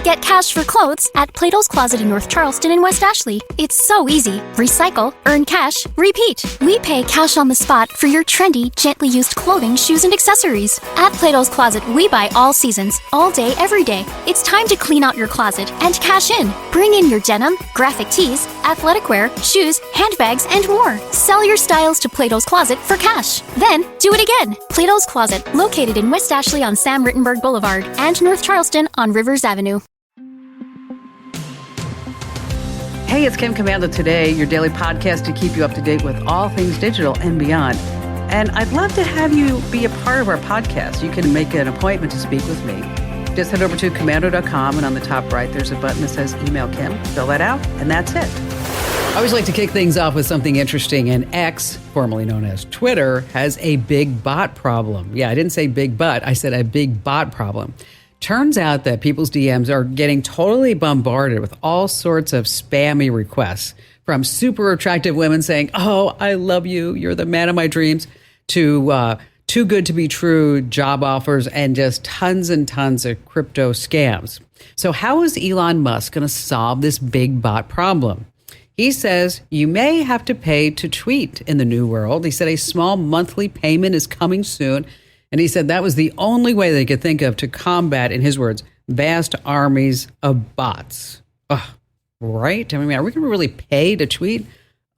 Get cash for clothes at Plato's Closet in North Charleston and West Ashley. It's so easy. Recycle, earn cash, repeat. We pay cash on the spot for your trendy, gently used clothing, shoes, and accessories. At Plato's Closet, we buy all seasons, all day, every day. It's time to clean out your closet and cash in. Bring in your denim, graphic tees, athletic wear, shoes, handbags, and more. Sell your styles to Plato's Closet for cash. Then, do it again. Plato's Closet, located in West Ashley on Sam Rittenberg Boulevard and North Charleston on Rivers Avenue. Hey, it's Kim Commando Today, your daily podcast to keep you up to date with all things digital and beyond. And I'd love to have you be a part of our podcast. You can make an appointment to speak with me. Just head over to commando.com, and on the top right, there's a button that says Email Kim. Fill that out, and that's it. I always like to kick things off with something interesting, and X, formerly known as Twitter, has a big bot problem. Yeah, I didn't say big butt, I said a big bot problem. Turns out that people's DMs are getting totally bombarded with all sorts of spammy requests, from super attractive women saying, "Oh, I love you, you're the man of my dreams," to too good to be true job offers and just tons and tons of crypto scams. So how is Elon Musk going to solve this big bot problem? He says you may have to pay to tweet in the new world. He said a small monthly payment is coming soon. And he said that was the only way they could think of to combat, in his words, vast armies of bots. Right? I mean, are we going to really pay to tweet?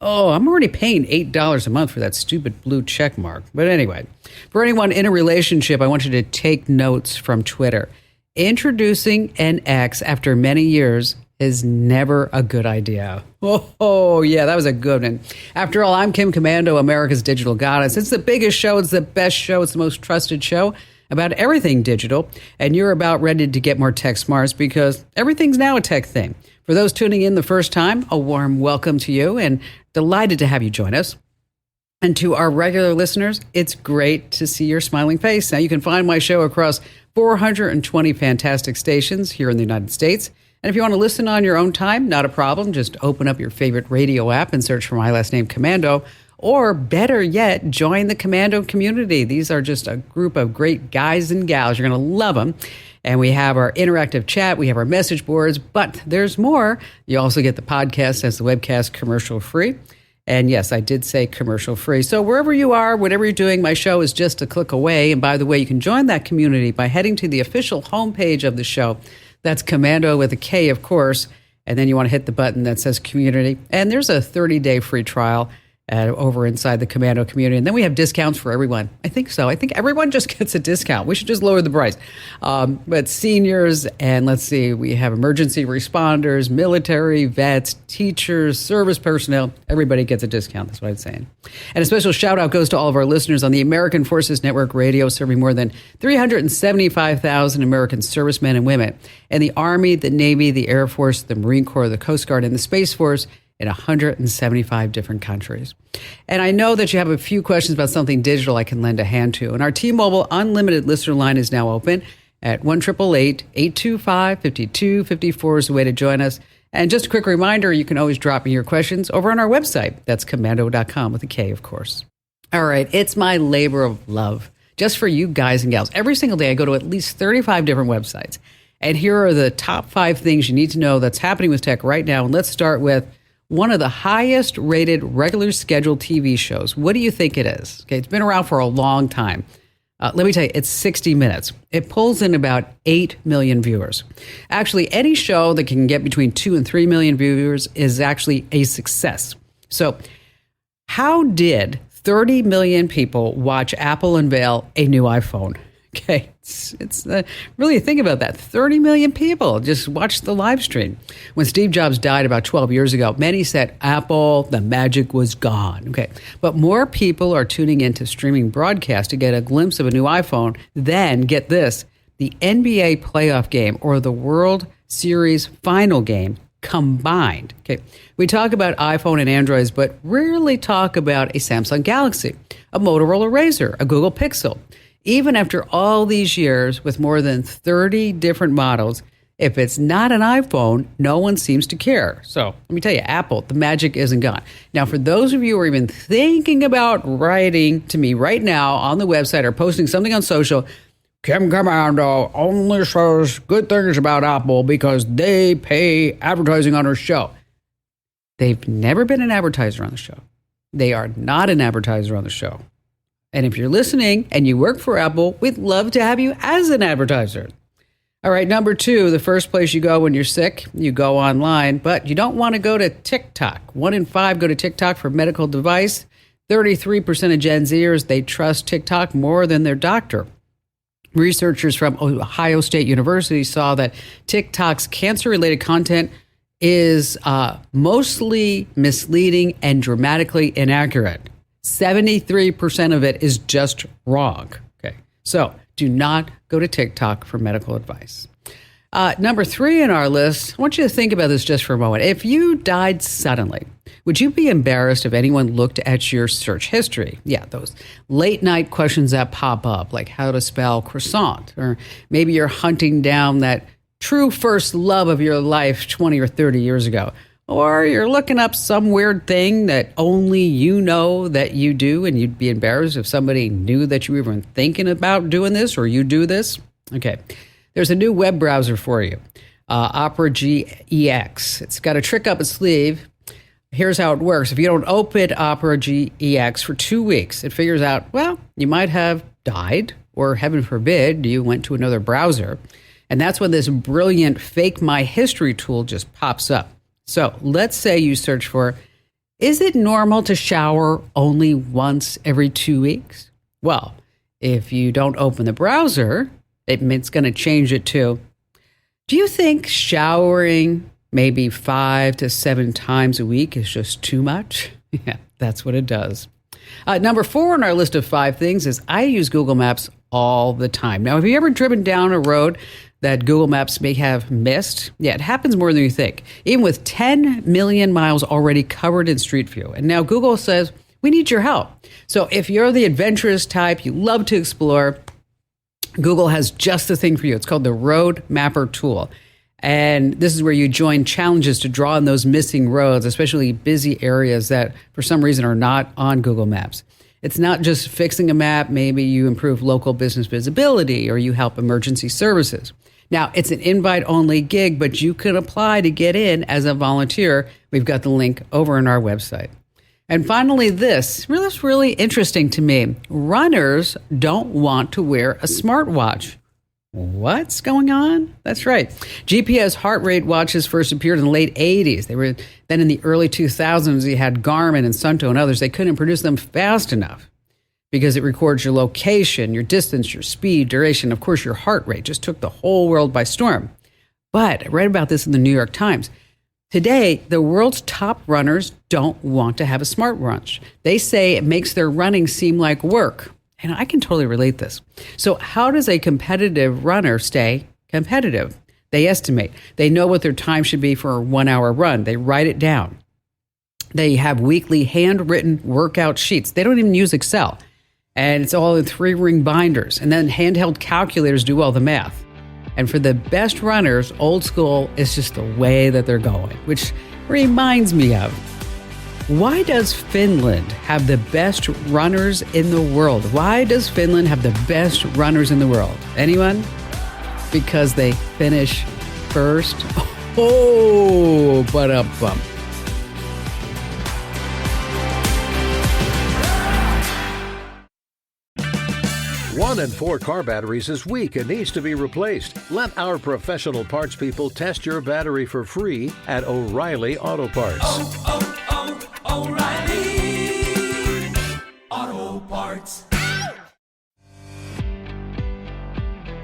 Oh, I'm already paying $8 a month for that stupid blue check mark. But anyway, for anyone in a relationship, I want you to take notes from Twitter. Introducing an ex after many years is never a good idea. Oh, yeah, that was a good one. After all, I'm Kim Commando, America's digital goddess. It's the biggest show. It's the best show. It's the most trusted show about everything digital. And you're about ready to get more tech smarts because everything's now a tech thing. For those tuning in the first time, a warm welcome to you and delighted to have you join us. And to our regular listeners, it's great to see your smiling face. Now, you can find my show across 420 fantastic stations here in the United States. And if you want to listen on your own time, not a problem. Just open up your favorite radio app and search for my last name, Commando. Or better yet, join the Commando community. These are just a group of great guys and gals. You're going to love them. And we have our interactive chat. We have our message boards. But there's more. You also get the podcast as the webcast commercial free. And yes, I did say commercial free. So wherever you are, whatever you're doing, my show is just a click away. And by the way, you can join that community by heading to the official homepage of the show. That's Commando with a K, of course. And then you want to hit the button that says community. And there's a 30-day free trial over inside the Commando community. And then we have discounts for everyone. I think so. I think everyone just gets a discount. We should just lower the price. But seniors, and let's see, we have emergency responders, military, vets, teachers, service personnel. Everybody gets a discount. That's what I'm saying. And a special shout out goes to all of our listeners on the American Forces Network Radio, serving more than 375,000 American servicemen and women in the Army, the Navy, the Air Force, the Marine Corps, the Coast Guard, and the Space Force, in 175 different countries. And I know that you have a few questions about something digital I can lend a hand to. And our T-Mobile Unlimited listener line is now open at 1-888-825-5254 is the way to join us. And just a quick reminder, you can always drop me your questions over on our website. That's commando.com with a K, of course. All right, it's my labor of love just for you guys and gals. Every single day I go to at least 35 different websites. And here are the top 5 things you need to know that's happening with tech right now. And let's start with one of the highest rated regular scheduled TV shows. What do you think it is? Okay, it's been around for a long time. Let me tell you, it's 60 Minutes. It pulls in about 8 million viewers. Actually, any show that can get between 2 and 3 million viewers is actually a success. So how did 30 million people watch Apple unveil a new iPhone? Okay, it's really think about that. 30 million people just watched the live stream. When Steve Jobs died about 12 years ago, many said Apple, the magic was gone. Okay, but more people are tuning into streaming broadcast to get a glimpse of a new iPhone than, get this, the NBA playoff game or the World Series final game combined. Okay, we talk about iPhone and Androids, but rarely talk about a Samsung Galaxy, a Motorola Razr, a Google Pixel. Even after all these years with more than 30 different models, if it's not an iPhone, no one seems to care. So let me tell you, Apple, the magic isn't gone. Now, for those of you who are even thinking about writing to me right now on the website or posting something on social, Kim Commando only says good things about Apple because they pay advertising on her show. They've never been an advertiser on the show. They are not an advertiser on the show. And if you're listening and you work for Apple, we'd love to have you as an advertiser. All right, number 2, the first place you go when you're sick, you go online, but you don't want to go to TikTok. 1 in 5 go to TikTok for medical device. 33% of Gen Zers, they trust TikTok more than their doctor. Researchers from Ohio State University saw that TikTok's cancer-related content is mostly misleading and dramatically inaccurate. 73% of it is just wrong. Okay, so do not go to TikTok for medical advice. Number 3 in our list, I want you to think about this just for a moment. If you died suddenly, would you be embarrassed if anyone looked at your search history? Yeah, those late night questions that pop up, like how to spell croissant, or maybe you're hunting down that true first love of your life 20 or 30 years ago. Or you're looking up some weird thing that only you know that you do, and you'd be embarrassed if somebody knew that you were even thinking about doing this or you do this. Okay, there's a new web browser for you, Opera GX. It's got a trick up its sleeve. Here's how it works. If you don't open Opera GX for 2 weeks, it figures out, well, you might have died, or heaven forbid, you went to another browser. And that's when this brilliant Fake My History tool just pops up. So let's say you search for, is it normal to shower only once every 2 weeks? Well, if you don't open the browser, it's going to change it to, do you think showering maybe 5 to 7 times a week is just too much? Yeah, that's what it does. Number 4 on our list of 5 things is I use Google Maps all the time. Now, have you ever driven down a road that Google Maps may have missed? Yeah, it happens more than you think, even with 10 million miles already covered in Street View. And now Google says, we need your help. So if you're the adventurous type, you love to explore, Google has just the thing for you. It's called the Road Mapper tool. And this is where you join challenges to draw on those missing roads, especially busy areas that for some reason are not on Google Maps. It's not just fixing a map. Maybe you improve local business visibility or you help emergency services. Now, it's an invite-only gig, but you can apply to get in as a volunteer. We've got the link over on our website. And finally, this is really interesting to me. Runners don't want to wear a smartwatch. What's going on? That's right. GPS heart rate watches first appeared in the late 80s. They were then in the early 2000s. You had Garmin and Sunto and others. They couldn't produce them fast enough because it records your location, your distance, your speed, duration, of course, your heart rate. Just took the whole world by storm. But I read about this in the New York Times. Today, the world's top runners don't want to have a smartwatch. They say it makes their running seem like work. And I can totally relate this. So how does a competitive runner stay competitive? They estimate. They know what their time should be for a 1 hour run. They write it down. They have weekly handwritten workout sheets. They don't even use Excel. And it's all in 3-ring binders. And then handheld calculators do all the math. And for the best runners, old school is just the way that they're going, which reminds me of, why does Finland have the best runners in the world? Why does Finland have the best runners in the world? Anyone? Because they finish first. Oh, but-a-bump. 1 in 4 car batteries is weak and needs to be replaced. Let our professional parts people test your battery for free at O'Reilly Auto Parts. O'Reilly Auto Parts.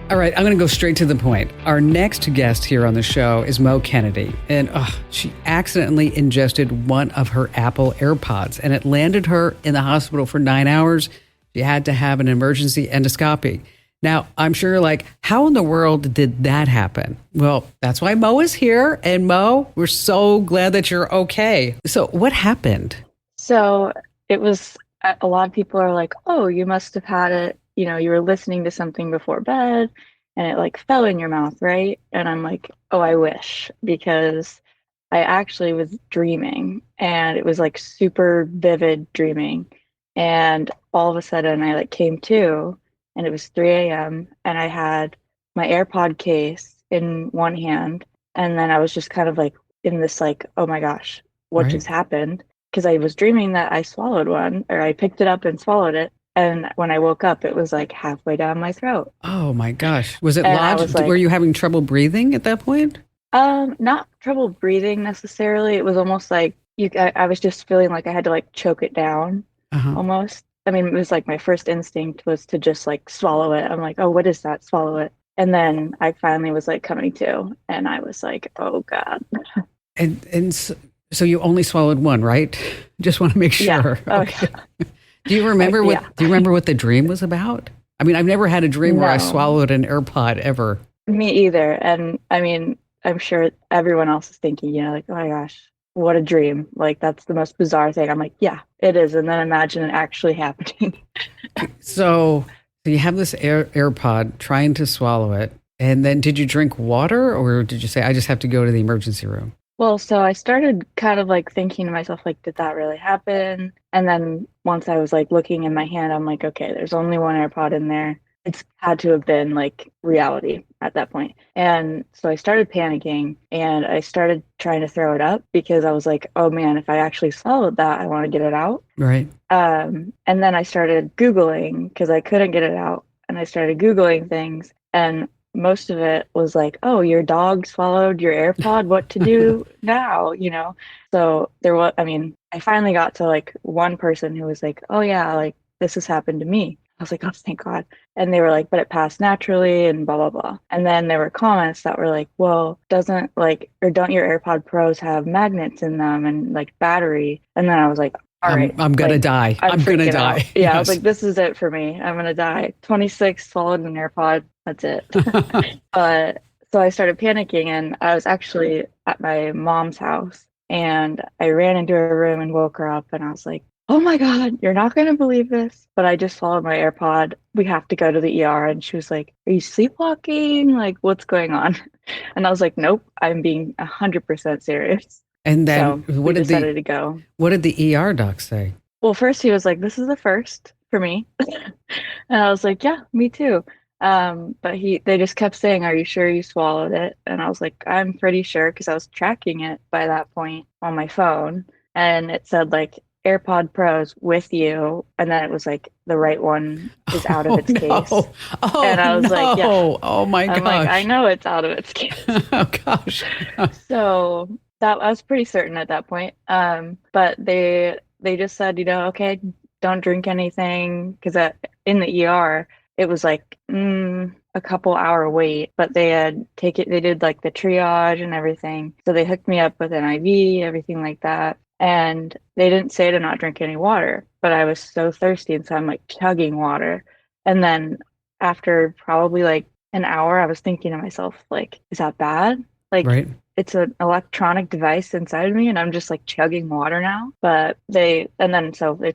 All right, I'm going to go straight to the point. Our next guest here on the show is Mo Kennedy, and she accidentally ingested one of her Apple AirPods, and it landed her in the hospital for 9 hours. She had to have an emergency endoscopy. Now, I'm sure you're like, how in the world did that happen? Well, that's why Mo is here. And Mo, we're so glad that you're okay. So what happened? So it was, a lot of people are like, oh, you must have had it, you were listening to something before bed and it like fell in your mouth, right? And I'm like, oh, I wish, because I actually was dreaming and it was like super vivid dreaming. And all of a sudden I like came to, and it was 3 a.m. and I had my AirPod case in one hand, and then I was just kind of like in this like, oh my gosh, what Right. just happened? Because I was dreaming that I swallowed one, or I picked it up and swallowed it. And when I woke up, it was like halfway down my throat. Oh my gosh. Was it And I was lodged? Were like, you having trouble breathing at that point? not trouble breathing necessarily. It was almost like I was just feeling like I had to like choke it down Uh-huh. almost. I mean, it was like my first instinct was to just like swallow it. I'm like, oh, what is that? Swallow it. And then I finally was like coming to, and I was like, oh God. And so you only swallowed one, right? Just want to make Yeah. sure. Oh, Okay. Do you remember what Yeah. do you remember what the dream was about? I mean, I've never had a dream where I No. swallowed an AirPod ever. Me either. And I mean, I'm sure everyone else is thinking, like, oh my gosh, what a dream. Like, that's the most bizarre thing. I'm like, yeah, it is. And then imagine it actually happening. So you have this AirPod trying to swallow it. And then did you drink water or did you say, I just have to go to the emergency room? Well, so I started kind of like thinking to myself, like, did that really happen? And then once I was like looking in my hand, I'm like, okay, there's only one AirPod in there. It's had to have been like reality at that point. And so I started panicking and I started trying to throw it up because I was like, oh man, if I actually swallowed that, I want to get it out. Right. And then I started Googling because I couldn't get it out. And I started Googling things. And most of it was like, oh, your dog swallowed your AirPod, what to do now, So there was, I mean, I finally got to like one person who was like, oh yeah, like this has happened to me. I was like, oh, thank God. And they were like, but it passed naturally and blah, blah, blah. And then there were comments that were like, well, don't your AirPod Pros have magnets in them and like battery? And then I was like, all right, I'm going to like, die. I'm going to freaking die. out. Yeah, I was Yes. like, this is it for me. I'm going to die. 26, swallowed an AirPod. That's it. But so I started panicking and I was actually at my mom's house and I ran into her room and woke her up and I was like, oh my God, you're not going to believe this, but I just swallowed my AirPod. We have to go to the ER. And she was like, are you sleepwalking? Like, what's going on? And I was like, nope, I'm being 100% serious. And then So we decided to go. what did the ER doc say? Well, first he was like, this is the first for me. And I was like, yeah, me too. But they just kept saying, are you sure you swallowed it? And I was like, I'm pretty sure because I was tracking it by that point on my phone. And it said like AirPod Pros with you. And then it was like the right one is out of its case. Oh, And I was like, yeah. Oh my I'm gosh. like, I know it's out of its case. Oh gosh. So that I was pretty certain at that point. But they just said, okay, don't drink anything because in the ER it was like a couple hour wait, but they did like the triage and everything. So they hooked me up with an IV, everything like that. And they didn't say to not drink any water, but I was so thirsty. And so I'm like chugging water. And then after probably like an hour, I was thinking to myself, like, is that bad? Like, Right. it's an electronic device inside of me and I'm just like chugging water now. So they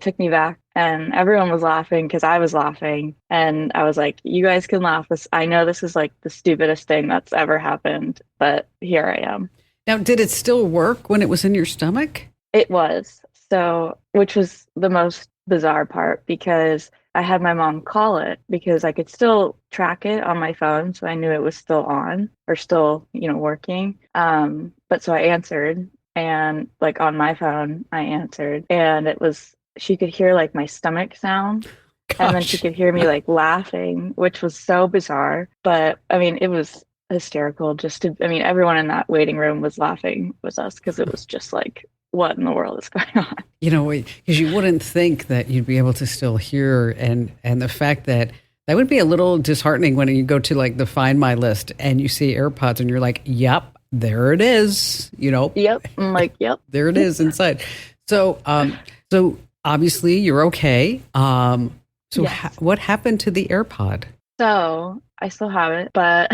took me back and everyone was laughing because I was laughing. And I was like, you guys can laugh. I know this is like the stupidest thing that's ever happened, but here I am. Now, did it still work when it was in your stomach? It was. So, which was the most bizarre part because I had my mom call it because I could still track it on my phone. So I knew it was still on or still, working. But so I answered and like on my phone, I answered and she could hear like my stomach sound. And then she could hear me like laughing, which was so bizarre. But I mean, it was hysterical everyone in that waiting room was laughing with us because it was just like, what in the world is going on? Because you wouldn't think that you'd be able to still hear, and the fact that would be a little disheartening when you go to like the Find My list and you see AirPods and you're like, yep, there it is. Yep. I'm like, yep. There it is inside. So, so obviously you're okay. Yes. What happened to the AirPod? So I still have it, but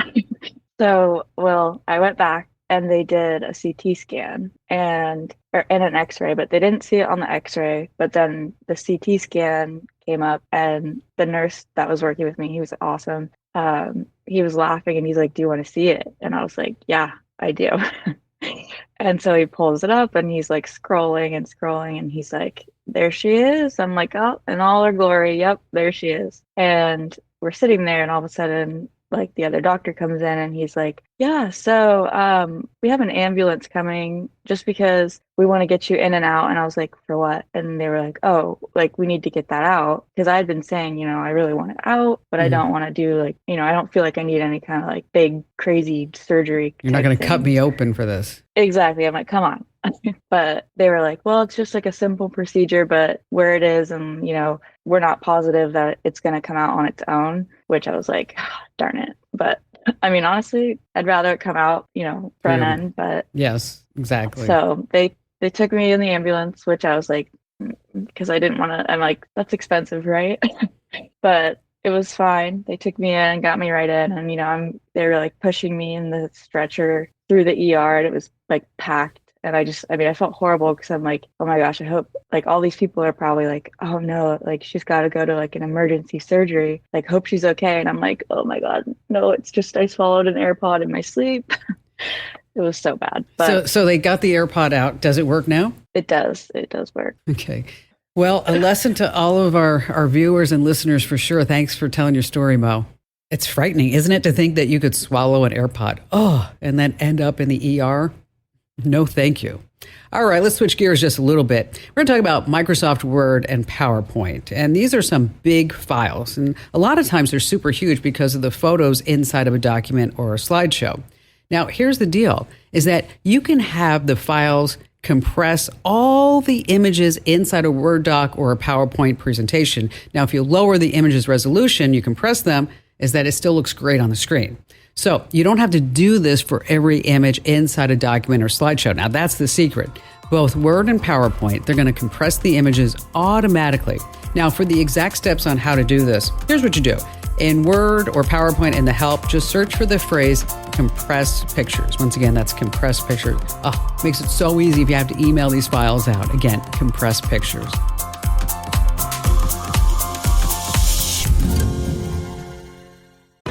I went back and they did a CT scan and an X-ray, but they didn't see it on the X-ray. But then the CT scan came up, and the nurse that was working with me, he was awesome. He was laughing, and he's like, "Do you want to see it?" And I was like, "Yeah, I do." And so he pulls it up, and he's like scrolling, and he's like, "There she is." I'm like, "Oh, in all her glory, yep, there she is." And we're sitting there, and all of a sudden, like the other doctor comes in and he's like, yeah, so we have an ambulance coming just because we want to get you in and out. And I was like, for what? And they were like, oh, like we need to get that out. Because I had been saying, you know, I really want it out, but I don't want to do like, you know, I don't feel like I need any kind of like big crazy surgery. You're not going to cut me open for this. Exactly. I'm like, come on. But they were like, well, it's just like a simple procedure, but where it is, and you know, we're not positive that it's going to come out on its own, which I was like, darn it. But I mean, honestly, I'd rather it come out, you know, front end. But yes, exactly. So they took me in the ambulance, which I was like, because I didn't want to, I'm like, that's expensive, right? But it was fine. They took me in, got me right in, and you know, they were like pushing me in the stretcher through the ER, and it was like packed. And I felt horrible because I'm like, oh my gosh, I hope like all these people are probably like, oh no, like she's got to go to like an emergency surgery. Like, hope she's okay. And I'm like, oh my God, no, it's just I swallowed an AirPod in my sleep. It was so bad. But so they got the AirPod out. Does it work now? It does. It does work. Okay. Well, a lesson to all of our viewers and listeners for sure. Thanks for telling your story, Mo. It's frightening, isn't it, to think that you could swallow an AirPod, and then end up in the ER? No, thank you. All right, let's switch gears just a little bit. We're going to talk about Microsoft Word and PowerPoint. And these are some big files. And a lot of times they're super huge because of the photos inside of a document or a slideshow. Now, here's the deal, is that you can have the files compress all the images inside a Word doc or a PowerPoint presentation. Now, if you lower the image's resolution, you compress them, is that it still looks great on the screen. So you don't have to do this for every image inside a document or slideshow. Now that's the secret. Both Word and PowerPoint, they're going to compress the images automatically. Now for the exact steps on how to do this, here's what you do. In Word or PowerPoint in the help, just search for the phrase compress pictures. Once again, that's compress pictures. Makes it so easy if you have to email these files out. Again, compress pictures.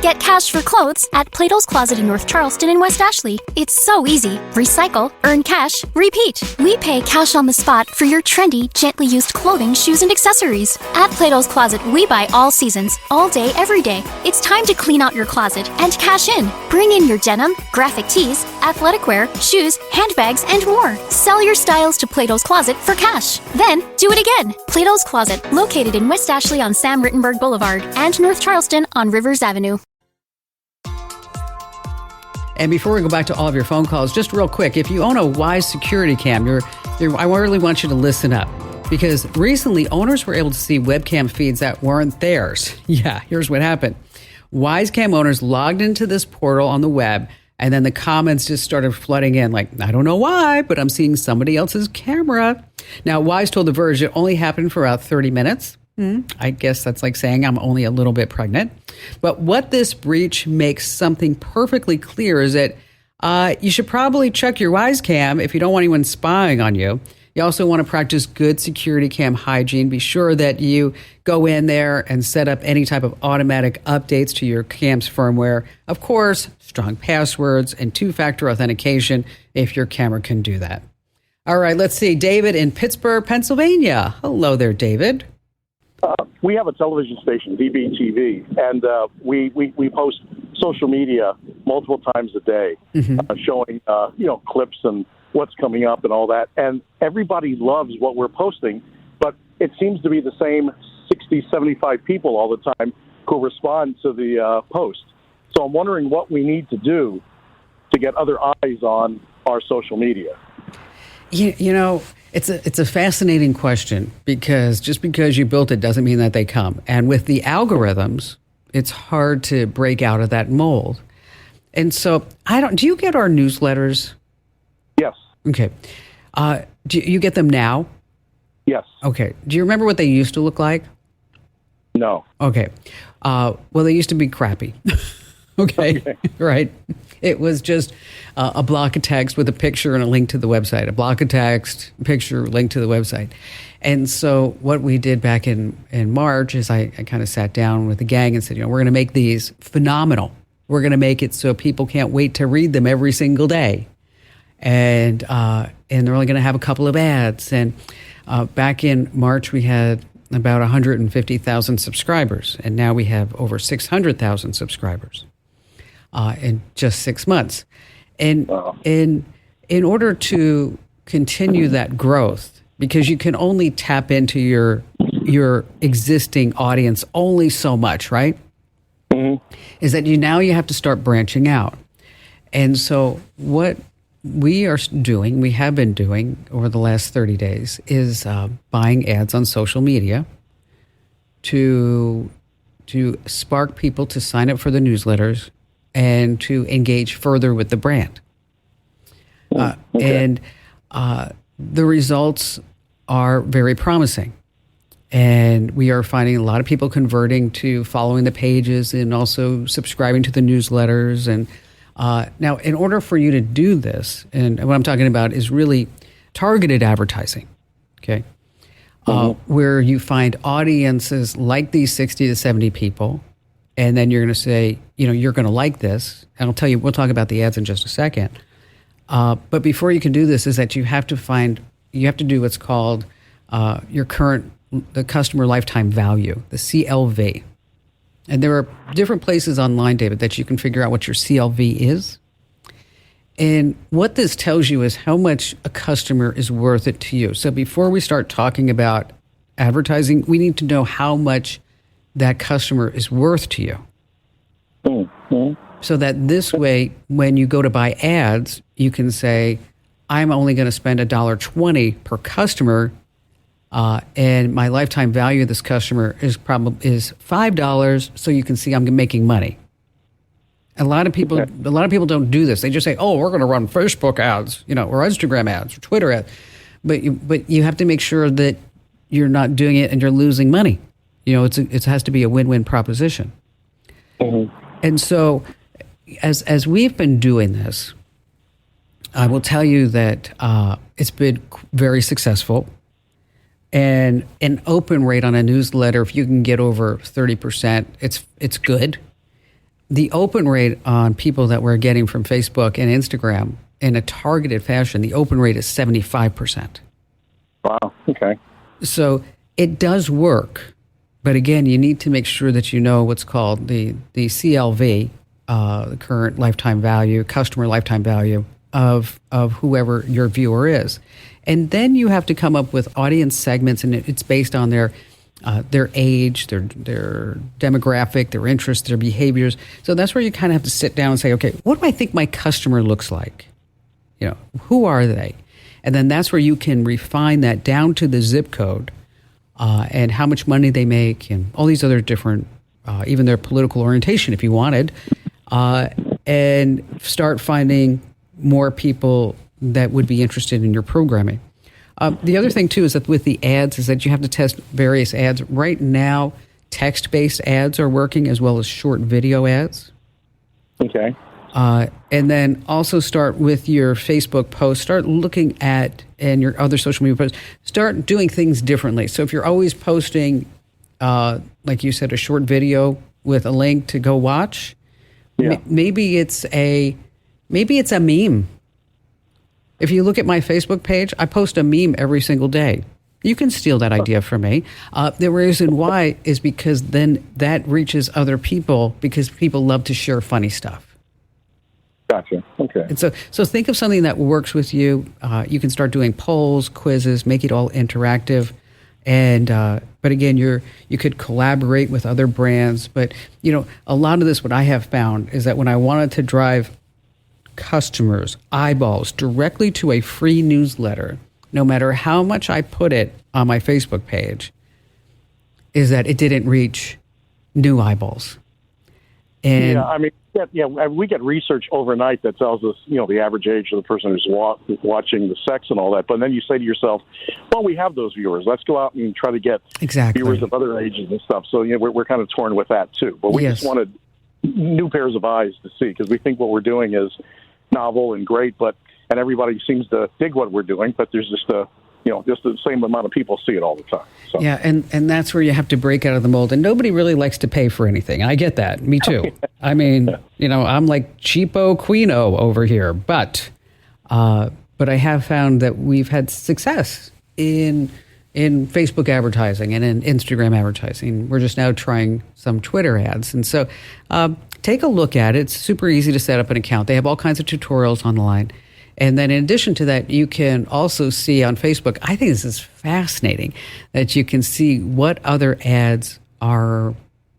Get cash for clothes at Plato's Closet in North Charleston and West Ashley. It's so easy. Recycle, earn cash, repeat. We pay cash on the spot for your trendy, gently used clothing, shoes, and accessories. At Plato's Closet, we buy all seasons, all day, every day. It's time to clean out your closet and cash in. Bring in your denim, graphic tees, athletic wear, shoes, handbags, and more. Sell your styles to Plato's Closet for cash. Then, do it again. Plato's Closet, located in West Ashley on Sam Rittenberg Boulevard and North Charleston on Rivers Avenue. And before we go back to all of your phone calls, just real quick, if you own a Wise security cam, I really want you to listen up. Because recently, owners were able to see webcam feeds that weren't theirs. Yeah, here's what happened. Wise cam owners logged into this portal on the web, and then the comments just started flooding in. Like, I don't know why, but I'm seeing somebody else's camera. Now, Wise told The Verge it only happened for about 30 minutes. I guess that's like saying I'm only a little bit pregnant. But what this breach makes something perfectly clear is that you should probably check your Wise cam if you don't want anyone spying on you. You also want to practice good security cam hygiene. Be sure that you go in there and set up any type of automatic updates to your cam's firmware. Of course, strong passwords and two-factor authentication if your camera can do that. All right, let's see. David in Pittsburgh, Pennsylvania. Hello there, David. We have a television station, DBTV, and we post social media multiple times a day, showing clips and what's coming up and all that. And everybody loves what we're posting, but it seems to be the same 60, 75 people all the time who respond to the post. So I'm wondering what we need to do to get other eyes on our social media. You know, it's a fascinating question, because just because you built it doesn't mean that they come. And with the algorithms, it's hard to break out of that mold. And so do you get our newsletters? Yes. Okay. Do you get them now? Yes. Okay. Do you remember what they used to look like? No. Okay. Well, they used to be crappy. Okay. Right. It was just a block of text with a picture and a link to the website. A block of text, picture, link to the website. And so what we did back in March is I kind of sat down with the gang and said, we're going to make these phenomenal. We're going to make it so people can't wait to read them every single day. And they're only going to have a couple of ads. And back in March, we had about 150,000 subscribers, and now we have over 600,000 subscribers in just 6 months. And in order to continue that growth, because you can only tap into your existing audience only so much, right? Mm-hmm. Is that you have to start branching out. And so what we have been doing over the last 30 days is buying ads on social media to spark people to sign up for the newsletters and to engage further with the brand. And the results are very promising. And we are finding a lot of people converting to following the pages and also subscribing to the newsletters. And now, in order for you to do this, and what I'm talking about is really targeted advertising, okay, where you find audiences like these 60 to 70 people, and then you're going to say, you're going to like this. And I'll tell you, we'll talk about the ads in just a second. But before you can do this, is that you have to do what's called the customer lifetime value, the CLV. And there are different places online, David, that you can figure out what your CLV is. And what this tells you is how much a customer is worth it to you. So before we start talking about advertising, we need to know how much that customer is worth to you. Mm-hmm. So that this way, when you go to buy ads, you can say, I'm only going to spend $1.20 per customer, and my lifetime value of this customer is $5. So you can see I'm making money. A lot of people don't do this. They just say, "Oh, we're going to run Facebook ads, or Instagram ads, or Twitter ads," but you have to make sure that you're not doing it and you're losing money. It has to be a win-win proposition. Mm-hmm. And so, as we've been doing this, I will tell you that it's been very successful. And an open rate on a newsletter, if you can get over 30%, it's good. The open rate on people that we're getting from Facebook and Instagram in a targeted fashion, the open rate is 75%. Wow, okay. So it does work. But again, you need to make sure that you know what's called the CLV, the current lifetime value, customer lifetime value of whoever your viewer is. And then you have to come up with audience segments, and it's based on their age, their demographic, their interests, their behaviors. So that's where you kind of have to sit down and say, okay, what do I think my customer looks like? Who are they? And then that's where you can refine that down to the zip code and how much money they make and all these other different, even their political orientation if you wanted, and start finding more people that would be interested in your programming. The other thing, too, is that with the ads is that you have to test various ads. Right now, text-based ads are working as well as short video ads. Okay. And then also start with your Facebook posts. Start looking at, and your other social media posts, start doing things differently. So if you're always posting, like you said, a short video with a link to go watch, maybe it's a meme. If you look at my Facebook page, I post a meme every single day. You can steal that idea from me. The reason why is because then that reaches other people because people love to share funny stuff. Gotcha. Okay. And so think of something that works with you. You can start doing polls, quizzes, make it all interactive. And but again, you could collaborate with other brands. But a lot of this, what I have found is that when I wanted to drive customers, eyeballs directly to a free newsletter, no matter how much I put it on my Facebook page, is that it didn't reach new eyeballs. And we get research overnight that tells us, the average age of the person who's watching the sex and all that. But then you say to yourself, well, we have those viewers. Let's go out and try to get viewers of other ages and stuff. So we're kind of torn with that too. But we just wanted new pairs of eyes to see because we think what we're doing is novel and great, and everybody seems to dig what we're doing, but there's just the same amount of people see it all the time. So. Yeah, and that's where you have to break out of the mold. And nobody really likes to pay for anything. I get that. Me too. I mean, I'm like cheapo queeno over here, but I have found that we've had success in in Facebook advertising and in Instagram advertising. We're just now trying some Twitter ads. And so take a look at it. It's super easy to set up an account. They have all kinds of tutorials online. And then in addition to that, you can also see on Facebook, I think this is fascinating, that you can see what other ads are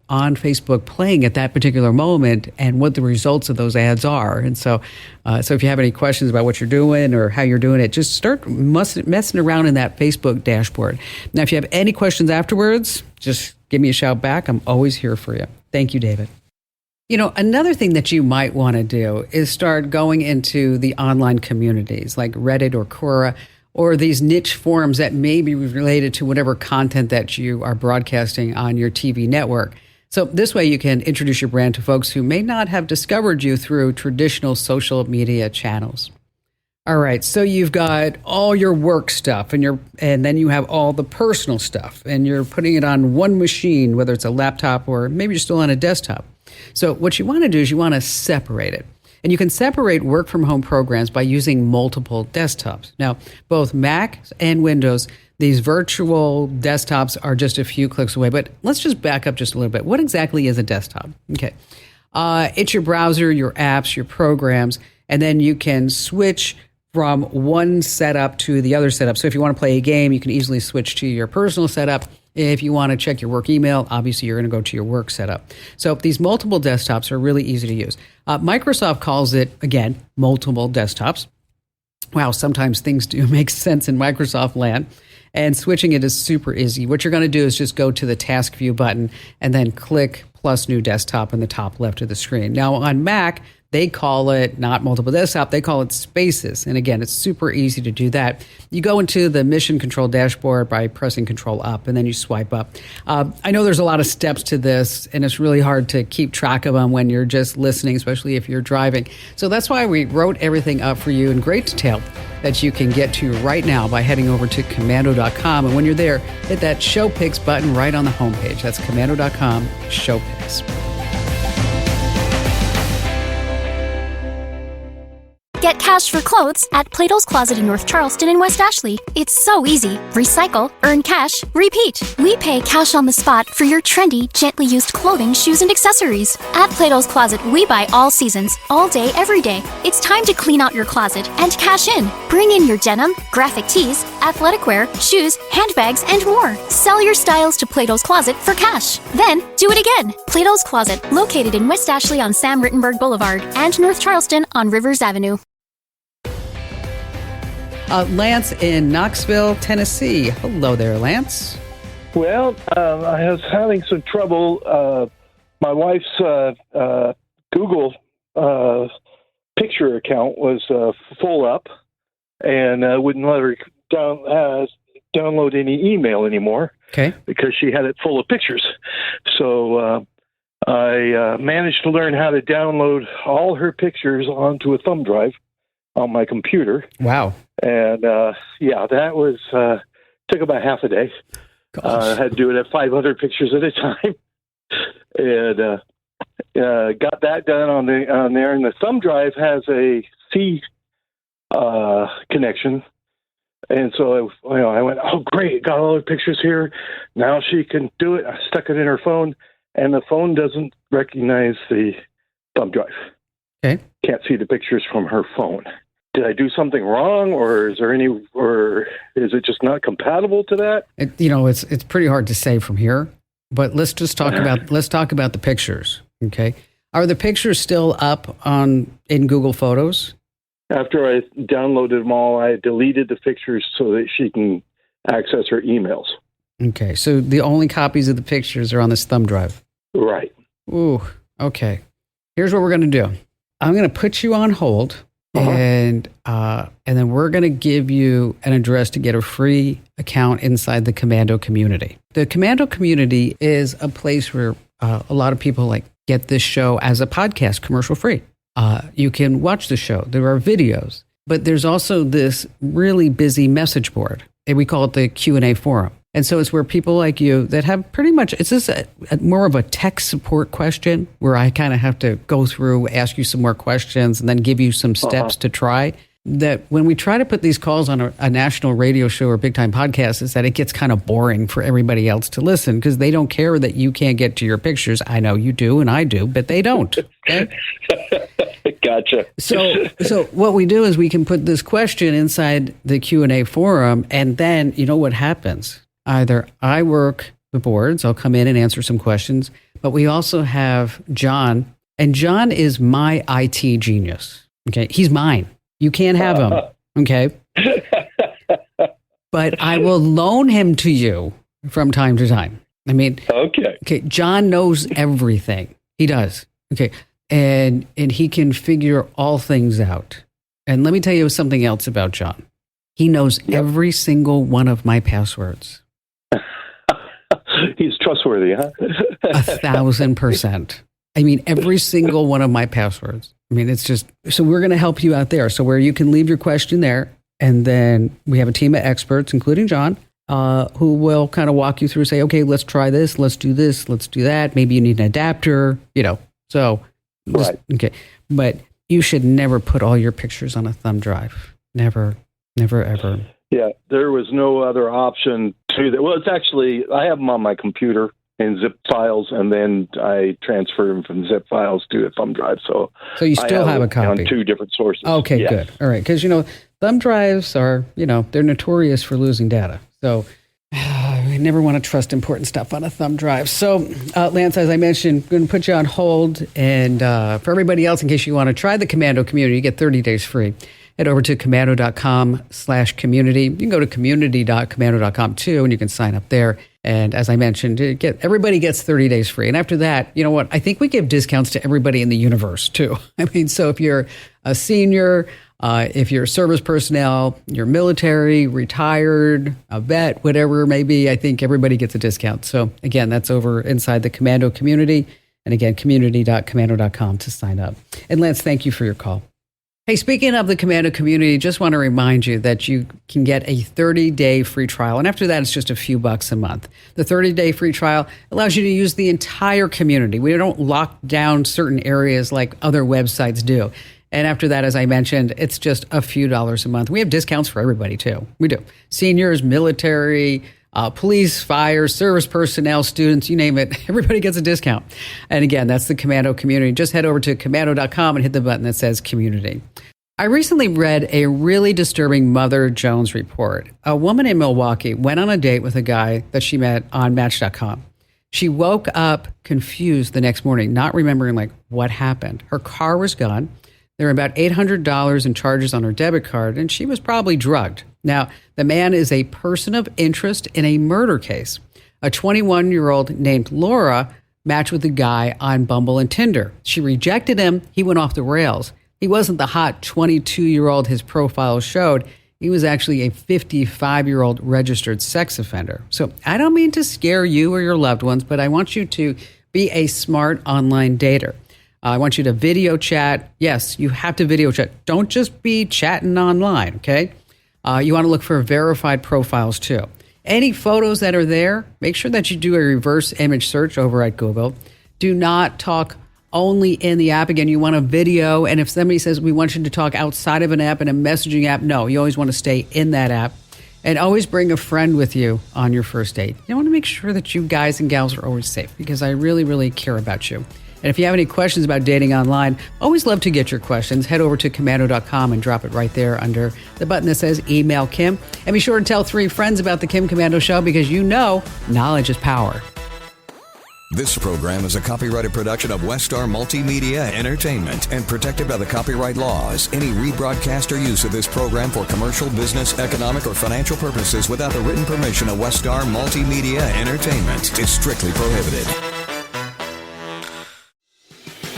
on Facebook playing at that particular moment and what the results of those ads are. And so if you have any questions about what you're doing or how you're doing it, just start messing around in that Facebook dashboard. Now, if you have any questions afterwards, just give me a shout back. I'm always here for you. Thank you, David. You know, another thing that you might want to do is start going into the online communities like Reddit or Quora, or these niche forums that may be related to whatever content that you are broadcasting on your TV network. So this way you can introduce your brand to folks who may not have discovered you through traditional social media channels. All right, so you've got all your work stuff and then you have all the personal stuff, and you're putting it on one machine, whether it's a laptop or maybe you're still on a desktop. So what you want to do is you want to separate it. And you can separate work from home programs by using multiple desktops. Now, both Mac and Windows, these virtual desktops are just a few clicks away. But let's just back up just a little bit. What exactly is a desktop? Okay. It's your browser, your apps, your programs, and then you can switch from one setup to the other setup. So if you want to play a game, you can easily switch to your personal setup. If you want to check your work email, obviously you're going to go to your work setup. So these multiple desktops are really easy to use. Microsoft calls it, again, multiple desktops. Wow, sometimes things do make sense in Microsoft land. And switching it is super easy. What you're going to do is just go to the task view button and then click plus new desktop in the top left of the screen. Now on Mac, they call it not multiple desktop, they call it spaces. And again, it's super easy to do that. You go into the mission control dashboard by pressing control up, and then you swipe up. I know there's a lot of steps to this, and it's really hard to keep track of them when you're just listening, especially if you're driving. So that's why we wrote everything up for you in great detail that you can get to right now by heading over to commando.com. And when you're there, hit that show picks button right on the homepage. That's commando.com, show picks. Get cash for clothes at Plato's Closet in North Charleston and West Ashley. It's so easy. Recycle, earn cash, repeat. We pay cash on the spot for your trendy, gently used clothing, shoes, and accessories. At Plato's Closet, we buy all seasons, all day, every day. It's time to clean out your closet and cash in. Bring in your denim, graphic tees, athletic wear, shoes, handbags, and more. Sell your styles to Plato's Closet for cash. Then, do it again. Plato's Closet, located in West Ashley on Sam Rittenberg Boulevard and North Charleston on Rivers Avenue. Lance in Knoxville, Tennessee. Hello there, Lance. Well, I was having some trouble. My wife's Google picture account was full up, and wouldn't let her download any email anymore. Okay. Because she had it full of pictures. So I managed to learn how to download all her pictures onto a thumb drive on my computer. Wow. And that was took about half a day. I had to do it at 500 pictures at a time, and got that done on there. And the thumb drive has a C connection, and so I went, oh great, got all the pictures here. Now she can do it. I stuck it in her phone, and the phone doesn't recognize the thumb drive. Okay, can't see the pictures from her phone. Did I do something wrong, or is it just not compatible to that? It's pretty hard to say from here, but let's talk about the pictures. Okay, are the pictures still up in Google Photos? After I downloaded them all, I deleted the pictures so that she can access her emails. Okay, so the only copies of the pictures are on this thumb drive. Right. Ooh. Okay. Here's what we're going to do. I'm going to put you on hold. And then we're going to give you an address to get a free account inside the Commando community. The Commando community is a place where a lot of people get this show as a podcast, commercial free. You can watch the show. There are videos, but there's also this really busy message board, and we call it the Q&A forum. And so it's where people like you that have pretty much, it's just more of a tech support question where I kind of have to go through, ask you some more questions, and then give you some steps to try. that when we try to put these calls on a national radio show or big time podcast is that it gets kind of boring for everybody else to listen because they don't care that you can't get to your pictures. I know you do and I do, but they don't. Okay? Gotcha. So what we do is we can put this question inside the Q&A forum, and then you know what happens? Either I work the boards, I'll come in and answer some questions, but we also have John, and John is my IT genius. Okay, he's mine. You can't have him. Okay, but I will loan him to you from time to time. I mean, okay. John knows everything. He does. Okay. And he can figure all things out. And let me tell you something else about John. He knows every single one of my passwords. He's trustworthy, huh? 1,000%. I mean, every single one of my passwords. I mean, it's just, so we're going to help you out there. So where you can leave your question there. And then we have a team of experts, including John, who will kind of walk you through, say, okay, let's try this. Let's do that. Maybe you need an adapter, so. Right. Okay. But you should never put all your pictures on a thumb drive. Never, ever. Yeah, there was no other option to that. Well, it's actually, I have them on my computer in zip files, and then I transfer them from zip files to a thumb drive. So you still have a copy on two different sources. Okay, yes. Good. All right. Because, thumb drives are, they're notorious for losing data. So we never want to trust important stuff on a thumb drive. So, Lance, as I mentioned, I'm going to put you on hold. And for everybody else, in case you want to try the Commando community, you get 30 days free. Head over to commando.com/community. You can go to community.commando.com too, and you can sign up there. And as I mentioned, everybody gets 30 days free. And after that, you know what? I think we give discounts to everybody in the universe too. I mean, so if you're a senior, if you're service personnel, you're military, retired, a vet, whatever it may be, I think everybody gets a discount. So again, that's over inside the Commando community. And again, community.commando.com to sign up. And Lance, thank you for your call. Hey, speaking of the Commando community, just want to remind you that you can get a 30-day free trial. And after that, it's just a few bucks a month. The 30-day free trial allows you to use the entire community. We don't lock down certain areas like other websites do. And after that, as I mentioned, it's just a few dollars a month. We have discounts for everybody, too. We do. Seniors, military, police, fire, service personnel, students, you name it. Everybody gets a discount. And again, that's the Commando community. Just head over to commando.com and hit the button that says community. I recently read a really disturbing Mother Jones report. A woman in Milwaukee went on a date with a guy that she met on Match.com. She woke up confused the next morning, not remembering what happened. Her car was gone. There were about $800 in charges on her debit card, and she was probably drugged. Now, the man is a person of interest in a murder case. A 21-year-old named Laura matched with the guy on Bumble and Tinder. She rejected him. He went off the rails. He wasn't the hot 22-year-old his profile showed. He was actually a 55-year-old registered sex offender. So I don't mean to scare you or your loved ones, but I want you to be a smart online dater. I want you to video chat. Yes, you have to video chat. Don't just be chatting online, okay? You want to look for verified profiles too. Any photos that are there, make sure that you do a reverse image search over at Google. Do not talk only in the app. Again, you want a video. And if somebody says, we want you to talk outside of an app and a messaging app, no, you always want to stay in that app. And always bring a friend with you on your first date. You want to make sure that you guys and gals are always safe because I really, really care about you. And if you have any questions about dating online, always love to get your questions. Head over to commando.com and drop it right there under the button that says Email Kim. And be sure to tell 3 friends about the Kim Commando Show because knowledge is power. This program is a copyrighted production of Westar Multimedia Entertainment and protected by the copyright laws. Any rebroadcast or use of this program for commercial, business, economic, or financial purposes without the written permission of Westar Multimedia Entertainment is strictly prohibited.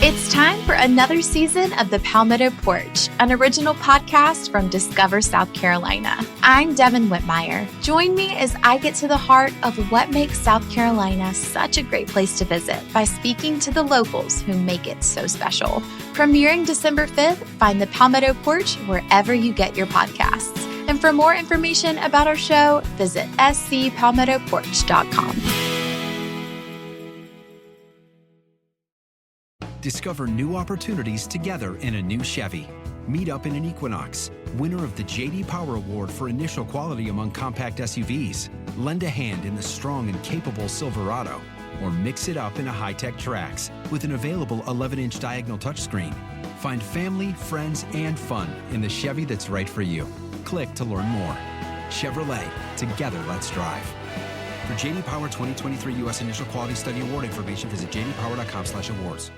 It's time for another season of The Palmetto Porch, an original podcast from Discover South Carolina. I'm Devin Whitmire. Join me as I get to the heart of what makes South Carolina such a great place to visit by speaking to the locals who make it so special. Premiering December 5th, find The Palmetto Porch wherever you get your podcasts. And for more information about our show, visit scpalmettoporch.com. Discover new opportunities together in a new Chevy. Meet up in an Equinox, winner of the J.D. Power Award for initial quality among compact SUVs. Lend a hand in the strong and capable Silverado, or mix it up in a high-tech Trax with an available 11-inch diagonal touchscreen. Find family, friends, and fun in the Chevy that's right for you. Click to learn more. Chevrolet, together let's drive. For J.D. Power 2023 U.S. Initial Quality Study Award information, visit jdpower.com/awards.